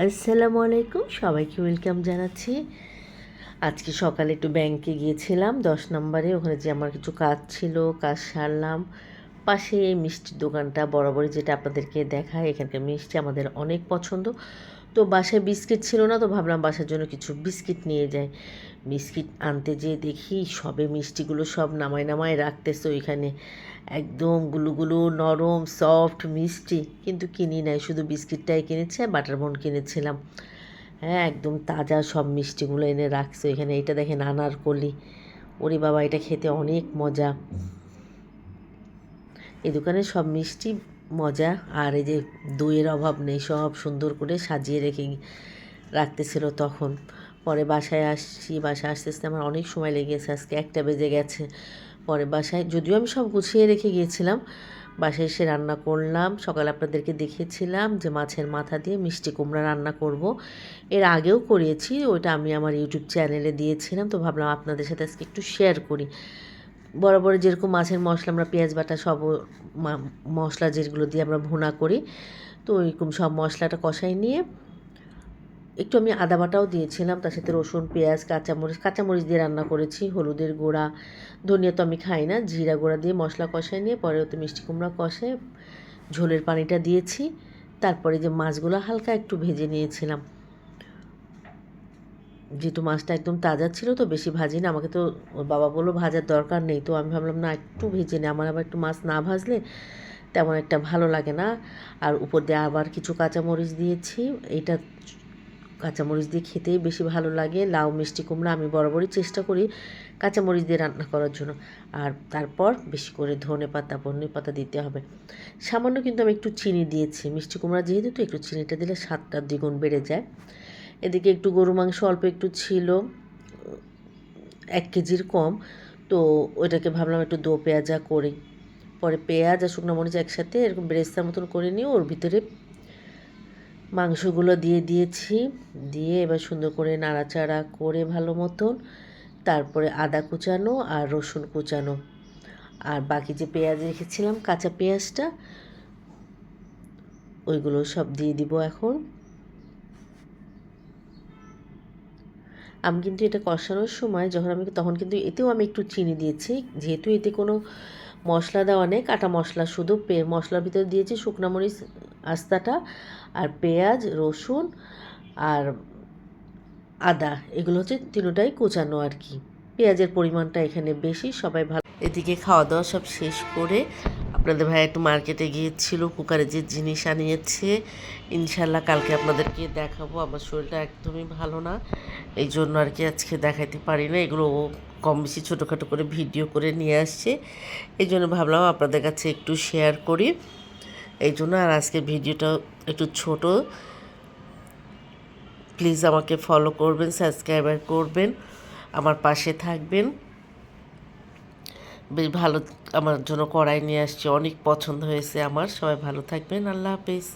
আসসালামু আলাইকুম, সবাইকে ওয়েলকাম জানাচ্ছি। আজকে সকালে একটু ব্যাংকে গিয়েছিলাম 10 নম্বরে। ওখানে যে আমার কিছু কাজ ছিল, কাজ সারলাম। পাশে এই মিষ্টির দোকানটা বরাবরই যেটা আপনাদেরকে দেখায়, এখানকার মিষ্টি আমাদের অনেক পছন্দ। তো বাসায় বিস্কিট ছিল না, তো ভাবলাম বাসার জন্য কিছু বিস্কিট নিয়ে যাই। বিস্কিট আনতে যেয়ে দেখি সবে মিষ্টিগুলো সব নামায় নামায় রাখতেছে ওইখানে, একদম গুলুগুলু নরম সফট মিষ্টি, কিন্তু কিনি নাই, শুধু বিস্কিটটাই কিনেছি আর বাটার বোন কিনেছিলাম। হ্যাঁ, একদম তাজা সব মিষ্টিগুলো এনে রাখছে এখানে। এটা দেখেন আনারকলি, ওরে বাবা, এটা খেতে অনেক মজা। এই দোকানের সব মিষ্টি মজা। আর এই যে দইয়ের অভাব নেই, সব সুন্দর করে সাজিয়ে রেখে রাখতেছিল তখন। পরে বাসায় আসছি, বাসায় আস্তে আস্তে আমার অনেক সময় লেগেছে, আজকে 1টা বেজে গেছে। পরে বাসায়, যদিও আমি সব গুছিয়ে রেখে গিয়েছিলাম, বাসায় এসে রান্না করলাম। সকালে আপনাদেরকে দেখিয়েছিলাম যে মাছের মাথা দিয়ে মিষ্টি কুমড়া রান্না করব। এর আগেও করিয়েছি, ওইটা আমি আমার ইউটিউব চ্যানেলে দিয়েছিলাম, তো ভাবলাম আপনাদের সাথে আজকে একটু শেয়ার করি। বরাবর যেরকম মাছের মশলা আমরা পেঁয়াজ বাটা সব মশলা যেগুলো দিয়ে আমরা ভুনা করি, তো ওইরকম সব মশলাটা কষাই নিয়ে একটু আমি আদা বাটাও দিয়েছিলাম, তার সাথে রসুন পেঁয়াজ কাঁচামরিচ দিয়ে রান্না করেছি। হলুদের গুঁড়া, ধনিয়া তো আমি খাই না, জিরা গুঁড়া দিয়ে মশলা কষাই নিয়ে পরে ওতে মিষ্টি কুমড়া কষায় ঝোলের পানিটা দিয়েছি। তারপরে যে মাছগুলো হালকা একটু ভেজে নিয়েছিলাম, যেহেতু মাছটা একদম তাজা ছিল তো বেশি ভাজি না। আমাকে তো ওর বাবা বললো ভাজার দরকার নেই, তো আমি ভাবলাম না, একটু ভেজে নিই, আমার আবার একটু মাছ না ভাজলে তেমন একটা ভালো লাগে না। আর উপর দিয়ে আবার কিছু কাঁচামরিচ দিয়েছি। এইটা কাঁচামরিচ দিয়ে খেতেই বেশি ভালো লাগে। লাউ মিষ্টি কুমড়া আমি বরাবরই চেষ্টা করি কাঁচামরিচ দিয়ে রান্না করার জন্য। আর তারপর বেশি করে ধনে পাতা দিতে হবে। সামান্য কিন্তু আমি একটু চিনি দিয়েছি, মিষ্টি কুমড়া যেহেতু, তো একটু চিনিটা দিলে স্বাদটা দ্বিগুণ বেড়ে যায়। এদিকে একটু গরু মাংস অল্প একটু ছিল, 1 কেজির কম, তো ওইটাকে ভাবলাম একটু দো পেঁয়াজা করি। পরে পেঁয়াজ আর শুকনো মরিচ একসাথে এরকম বেরেস্তার মতন করে নিয়ে ওর ভিতরে মাংসগুলো দিয়ে দিয়েছি। দিয়ে এবার সুন্দর করে নাড়াচাড়া করে ভালো মতন, তারপরে আদা কুচানো আর রসুন কুচানো আর বাকি যে পেঁয়াজ রেখেছিলাম কাঁচা পেঁয়াজটা, ওইগুলো সব দিয়ে দিব এখন। আমি কিন্তু এটা কষানোর সময় যখন তখন কিন্তু এতেও আমি একটু চিনি দিয়েছি, যেহেতু এতে কোনো মশলা দেওয়া নেই, কাটা মশলা শুধু মশলার ভিতরে দিয়েছি শুকনো মরিচ আস্তাটা আর পেঁয়াজ রসুন আর আদা, এগুলো হচ্ছে তিনটাই কুচানো আর কি। পেঁয়াজের পরিমাণটা এখানে বেশি। সবাই ভালো। এদিকে খাওয়া দাওয়া সব শেষ করে আপনাদের ভাই একটু মার্কেটে গিয়েছিল, কুকারে যে জিনিস আনিয়েছে, ইনশাল্লাহ কালকে আপনাদেরকে দেখাবো। আমার শরীরটা একদমই ভালো না, এই জন্য আর কি আজকে দেখাইতে পারি না। এগুলো কম বেশি ছোটোখাটো করে ভিডিও করে নিয়ে আসছে, এই জন্য ভাবলাম আপনাদের কাছে একটু শেয়ার করি, এই জন্য। আর আজকে ভিডিওটা একটু ছোট, প্লিজ আমাকে ফলো করবেন, সাবস্ক্রাইবার করবেন, আমার পাশে থাকবেন। বেশ ভালো, আমার জন্য কড়াই নিয়ে আসছে, অনেক পছন্দ হয়েছে আমার। সবাই ভালো থাকবেন, আল্লাহ হাফেজ।